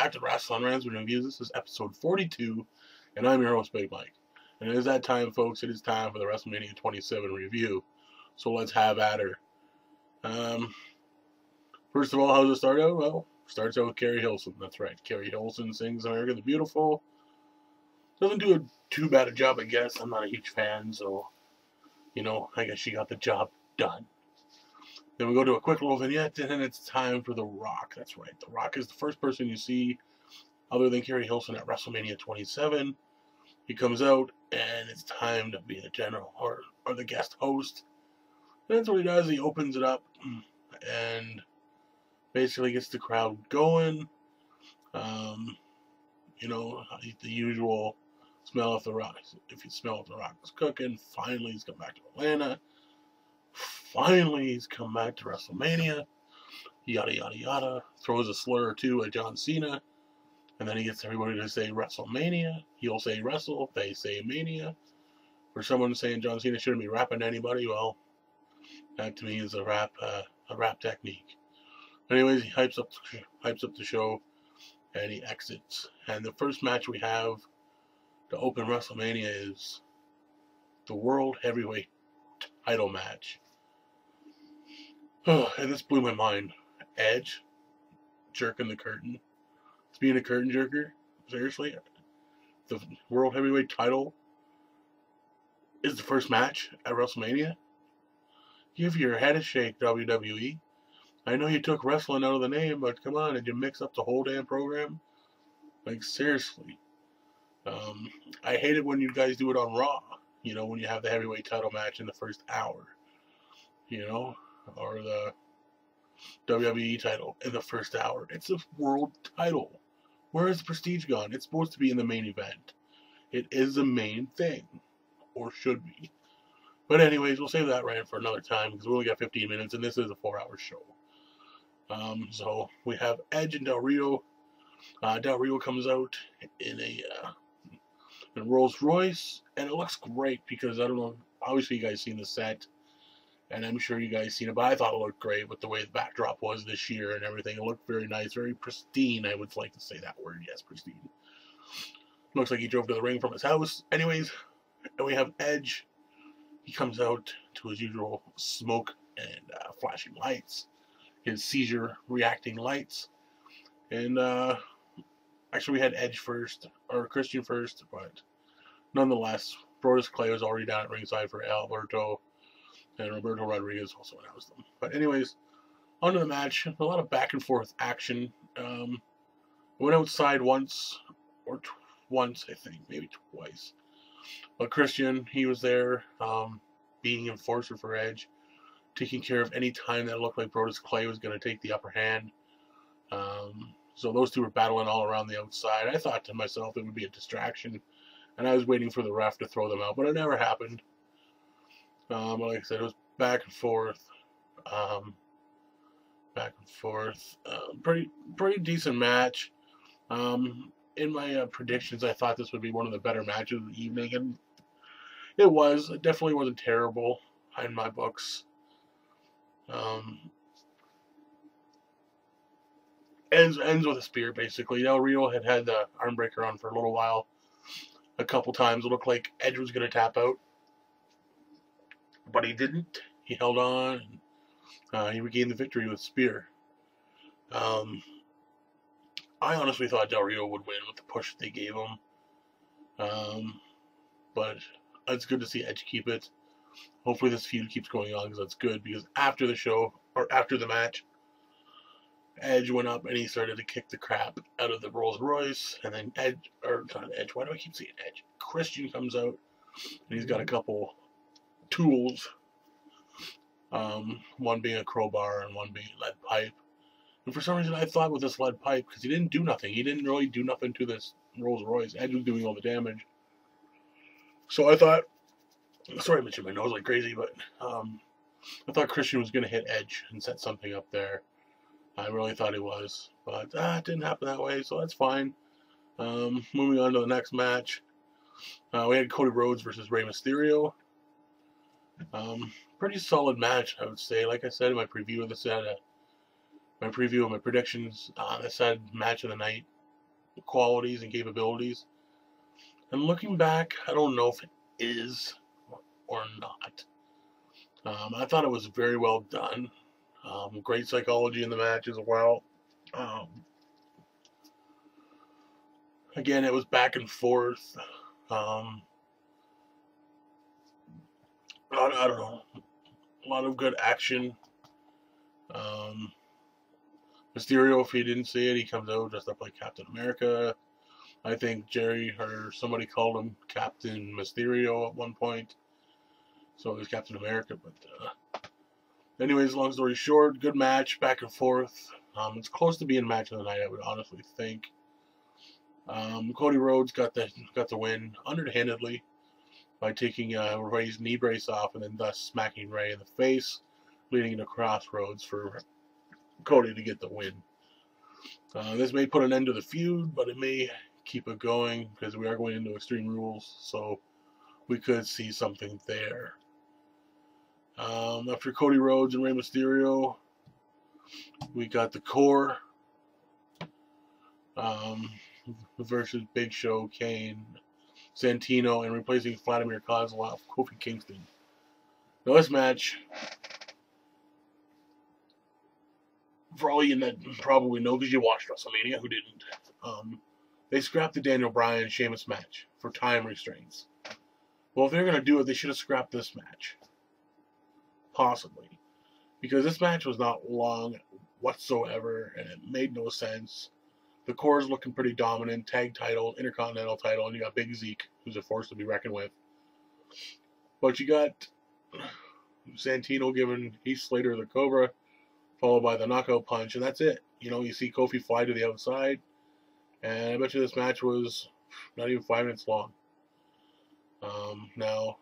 back to Wrestling Rants and Reviews. This is episode 42, and I'm your host, Big Mike. And it is that time, folks. It is time for the Wrestlemania 27 review. So let's have at her. First of all, how does it start out? Well, starts out with Carrie Hilson. That's right. Carrie Hilson sings America the Beautiful. Doesn't do too bad a job, I guess. I'm not a huge fan, so, I guess she got the job done. Then we go to a quick little vignette, and then it's time for The Rock. That's right. The Rock is the first person you see other than Carrie Hilson at Wrestlemania 27. He comes out, and it's time to be the general or the guest host. And that's what he does. He opens it up and basically gets the crowd going. The usual smell of The Rock. If you smell if The Rock is cooking, finally he's come back to Atlanta. Finally, he's come back to WrestleMania. Yada, yada, yada. Throws a slur or two at John Cena. And then he gets everybody to say WrestleMania. He'll say wrestle. They say mania. For someone saying John Cena shouldn't be rapping to anybody, well, that to me is a rap technique. Anyways, he hypes up the show. And he exits. And the first match we have to open WrestleMania is the World Heavyweight title match. And this blew my mind. Edge jerking the curtain. It's being a curtain jerker. Seriously? The World Heavyweight title is the first match at WrestleMania? Give your head a shake, WWE. I know you took wrestling out of the name, but come on, did you mix up the whole damn program? Like, seriously. I hate it when you guys do it on Raw. When you have the heavyweight title match in the first hour. Or the WWE title in the first hour. It's a world title. Where is the prestige gone? It's supposed to be in the main event. It is the main thing. Or should be. But anyways, we'll save that rant for another time because we only got 15 minutes and this is a 4-hour show. So we have Edge and Del Rio. Del Rio comes out in a Rolls Royce, and it looks great because I don't know. Obviously, you guys seen the set, and I'm sure you guys seen it. But I thought it looked great with the way the backdrop was this year and everything. It looked very nice, very pristine. I would like to say that word. Yes, pristine. Looks like he drove to the ring from his house. Anyways, and we have Edge. He comes out to his usual smoke and flashing lights. His seizure reacting lights. And actually we had Edge first, or Christian first, but nonetheless, Brodus Clay was already down at ringside for Alberto, and Roberto Rodriguez also announced them. But anyways, on to the match. A lot of back and forth action. Went outside once, I think, maybe twice. But Christian, he was there, being enforcer for Edge, taking care of any time that looked like Brodus Clay was going to take the upper hand. So those two were battling all around the outside. I thought to myself it would be a distraction, and I was waiting for the ref to throw them out, but it never happened. Like I said, it was back and forth. Pretty decent match. In my predictions, I thought this would be one of the better matches of the evening, and it was. It definitely wasn't terrible in my books. Ends with a spear, basically. Del Rio had the arm breaker on for a little while. A couple times it looked like Edge was going to tap out. But he didn't. He held on. And, he regained the victory with spear. I honestly thought Del Rio would win with the push they gave him. But it's good to see Edge keep it. Hopefully this feud keeps going on because that's good. Because after the show, or after the match, Edge went up and he started to kick the crap out of the Rolls Royce, and then why do I keep saying Edge? Christian comes out and he's got a couple tools, one being a crowbar and one being lead pipe. And for some reason I thought with this lead pipe, because he didn't do nothing, he didn't really do nothing to this Rolls Royce. Edge was doing all the damage. So I thought, sorry I mentioned my nose like crazy, but I thought Christian was going to hit Edge and set something up there. I really thought he was, but it didn't happen that way, so that's fine. Moving on to the next match, we had Cody Rhodes versus Rey Mysterio. Pretty solid match, I would say. Like I said in my preview of this, my predictions, I said match of the night. qualities and capabilities. And looking back, I don't know if it is or not. I thought it was very well done. Great psychology in the match as well. Again, it was back and forth. I don't know. A lot of good action. Mysterio, if he didn't see it, he comes out dressed up like Captain America. I think Jerry or somebody called him Captain Mysterio at one point. So it was Captain America. But anyways, long story short, good match, back and forth. It's close to being match of the night, I would honestly think. Cody Rhodes got the win underhandedly by taking Ray's knee brace off and then thus smacking Ray in the face, leading into crossroads for Cody to get the win. This may put an end to the feud, but it may keep it going because we are going into Extreme Rules, so we could see something there. After Cody Rhodes and Rey Mysterio, we got the Core versus Big Show, Kane, Santino, and replacing Vladimir Kozlov, Kofi Kingston. Now this match, for all you that probably know because you watched WrestleMania, who didn't, they scrapped the Daniel Bryan and Sheamus match for time restraints. Well, if they're going to do it, they should have scrapped this match. Possibly. Because this match was not long whatsoever, and it made no sense. The Core is looking pretty dominant. Tag title, Intercontinental title, and you got Big Zeke, who's a force to be reckoned with. But you got Santino giving Heath Slater the Cobra, followed by the knockout punch, and that's it. You know, you see Kofi fly to the outside, and I bet you this match was not even 5 minutes long. Now,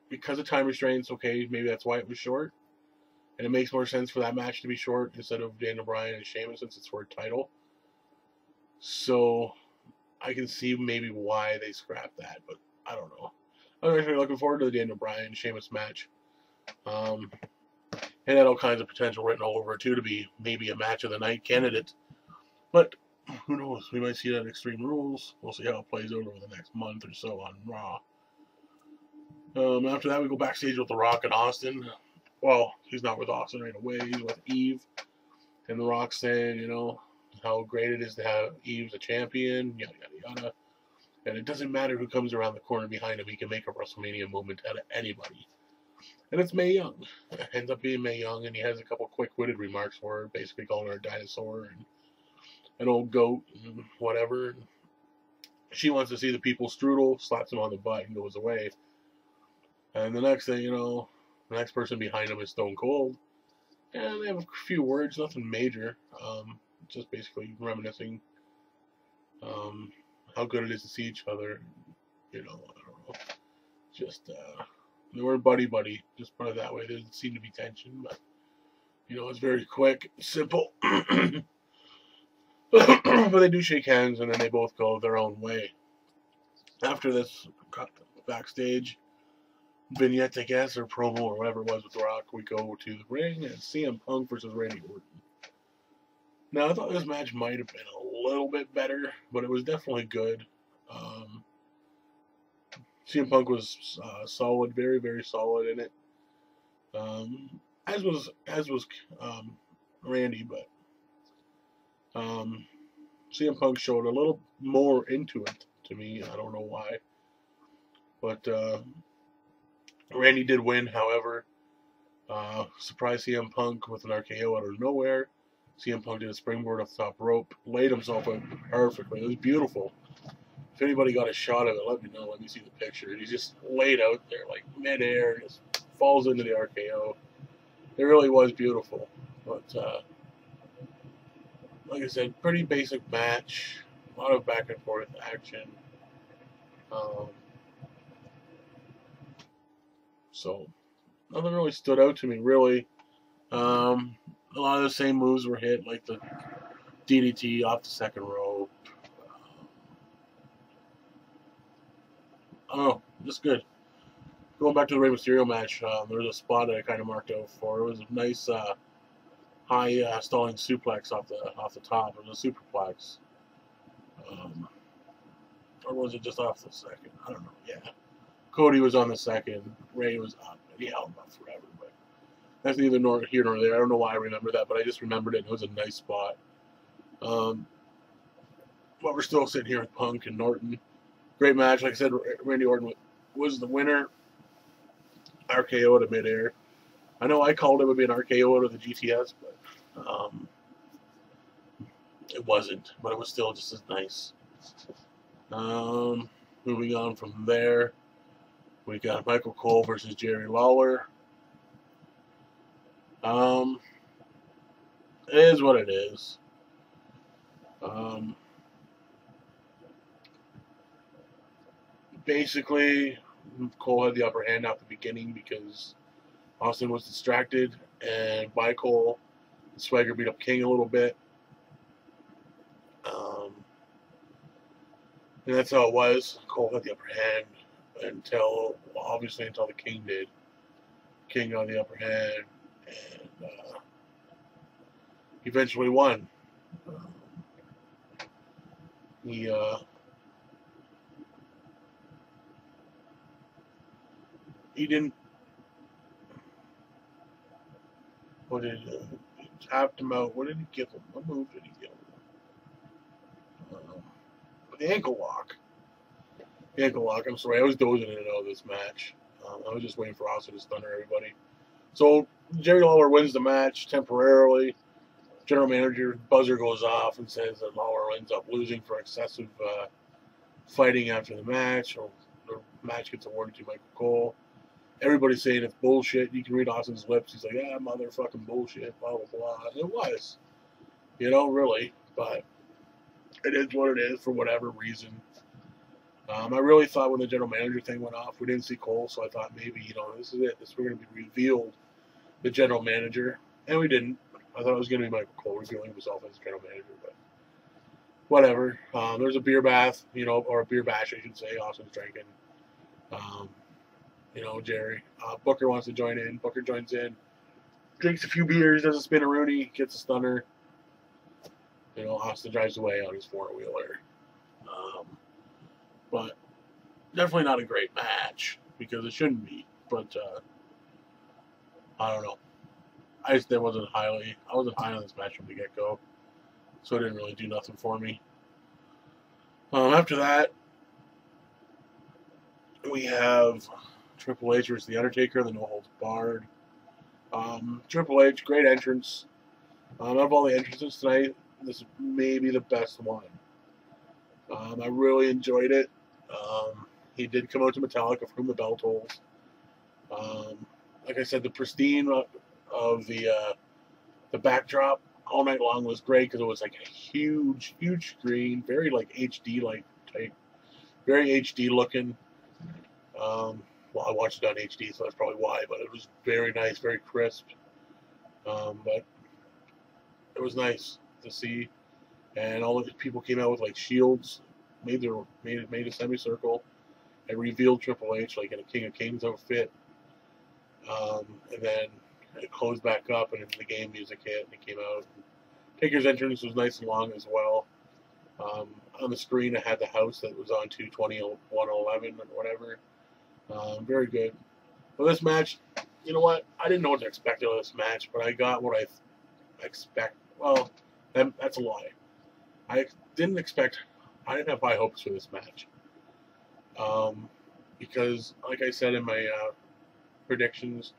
because of time restraints, okay, maybe that's why it was short. And it makes more sense for that match to be short instead of Daniel Bryan and Sheamus since it's for a title. So, I can see maybe why they scrapped that, but I don't know. I'm actually looking forward to the Daniel Bryan and Sheamus match. It had all kinds of potential written all over it, too, to be maybe a match of the night candidate. But, who knows? We might see that at Extreme Rules. We'll see how it plays out over the next month or so on Raw. After that, we go backstage with The Rock and Austin. Well, he's not with Austin right away. He's with Eve. And The Rock saying, you know, how great it is to have Eve as a champion, yada, yada, yada. And it doesn't matter who comes around the corner behind him. He can make a WrestleMania moment out of anybody. And it's Mae Young. It ends up being Mae Young, and he has a couple quick-witted remarks for her, basically calling her a dinosaur and an old goat and whatever. She wants to see the people's strudel, slaps him on the butt, and goes away. And the next thing you know, the next person behind him is Stone Cold. And they have a few words, nothing major. Just basically reminiscing how good it is to see each other. You know, I don't know. Just, they weren't buddy-buddy, just put it that way. There didn't seem to be tension, but, you know, it's very quick, simple. But they do shake hands, and then they both go their own way. After this, backstage vignette, I guess, or promo, or whatever it was with The Rock, we go to the ring, and CM Punk versus Randy Orton. Now, I thought this match might have been a little bit better, but it was definitely good. CM Punk was solid, very, very solid in it. As was Randy, but CM Punk showed a little more into it to me. I don't know why, but Randy did win. However, surprised CM Punk with an RKO out of nowhere. CM Punk did a springboard off the top rope, laid himself out perfectly. It was beautiful. If anybody got a shot of it, let me know. Let me see the picture. He just laid out there like midair, just falls into the RKO. It really was beautiful. But like I said, pretty basic match. A lot of back and forth action. So nothing really stood out to me, really. A lot of the same moves were hit, like the DDT off the second rope. Oh, just good. Going back to the Rey Mysterio match, there was a spot that I kind of marked out for. It was a nice high stalling suplex off the top. It was a superplex. Or was it just off the second? I don't know. Yeah. Cody was on the second. Ray was up. And he held him up forever. But that's neither here nor there. I don't know why I remember that, but I just remembered it. And it was a nice spot. But we're still sitting here with Punk and Norton. Great match. Like I said, Randy Orton was the winner. RKO to midair. I know I called it would be an RKO to the GTS, but it wasn't. But it was still just as nice. Moving on from there, we got Michael Cole versus Jerry Lawler. It is what it is. Basically, Cole had the upper hand at the beginning because Austin was distracted, and by Cole, Swagger beat up King a little bit. And that's how it was. Cole had the upper hand until the King did. King got the upper hand and eventually won. He didn't. What did he tapped him out? What did he give him? What move did he give him? The ankle lock. The ankle lock. I'm sorry, I was dozing in and out of this match. I was just waiting for Austin to stun everybody. So Jerry Lawler wins the match temporarily. General manager buzzer goes off and says that Lawler ends up losing for excessive fighting after the match, or the match gets awarded to Michael Cole. Everybody's saying it's bullshit. You can read Austin's lips. He's like, yeah, motherfucking bullshit, blah, blah, blah. And it was. Really. But it is what it is for whatever reason. I really thought when the general manager thing went off, we didn't see Cole, so I thought maybe, this is it. We're going to be revealed, the general manager. And we didn't. I thought it was going to be Michael Cole revealing himself as general manager, but whatever. There's a beer bath, or a beer bash, I should say. Austin's drinking. Jerry. Booker wants to join in. Booker joins in. Drinks a few beers, does a spin-a-rooney, gets a stunner. Austin drives away on his four-wheeler. But definitely not a great match, because it shouldn't be. But, I don't know. I wasn't high on this match from the get-go. So it didn't really do nothing for me. After that, we have Triple H versus The Undertaker, the No Holds Barred. Triple H, great entrance. Out of all the entrances tonight, this is maybe the best one. I really enjoyed it. He did come out to Metallica from the bell tolls. Like I said, the pristine of the backdrop all night long was great because it was like a huge screen, very like HD type, very HD looking. Well, I watched it on HD, so that's probably why. But it was very nice, very crisp. But it was nice to see, and all the people came out with like shields, made a semicircle, and revealed Triple H like in a King of Kings outfit. And then it closed back up, and the game music hit, and it came out. Taker's entrance was nice and long as well. On the screen, it had the house that was on 2/20/11 or whatever. Very good. Well, this match, you know what? I didn't know what to expect out of this match, but I got what I expect. Well, that's a lie. I didn't have high hopes for this match. Because, like I said in my predictions,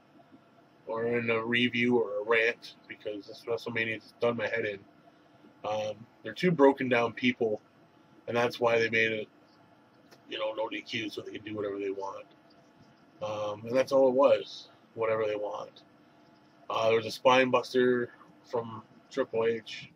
or in a review or a rant, because this WrestleMania has done my head in, they're two broken down people, and that's why they made it, no DQ, so they can do whatever they want. And that's all it was, whatever they want. There was a spine buster from Triple H,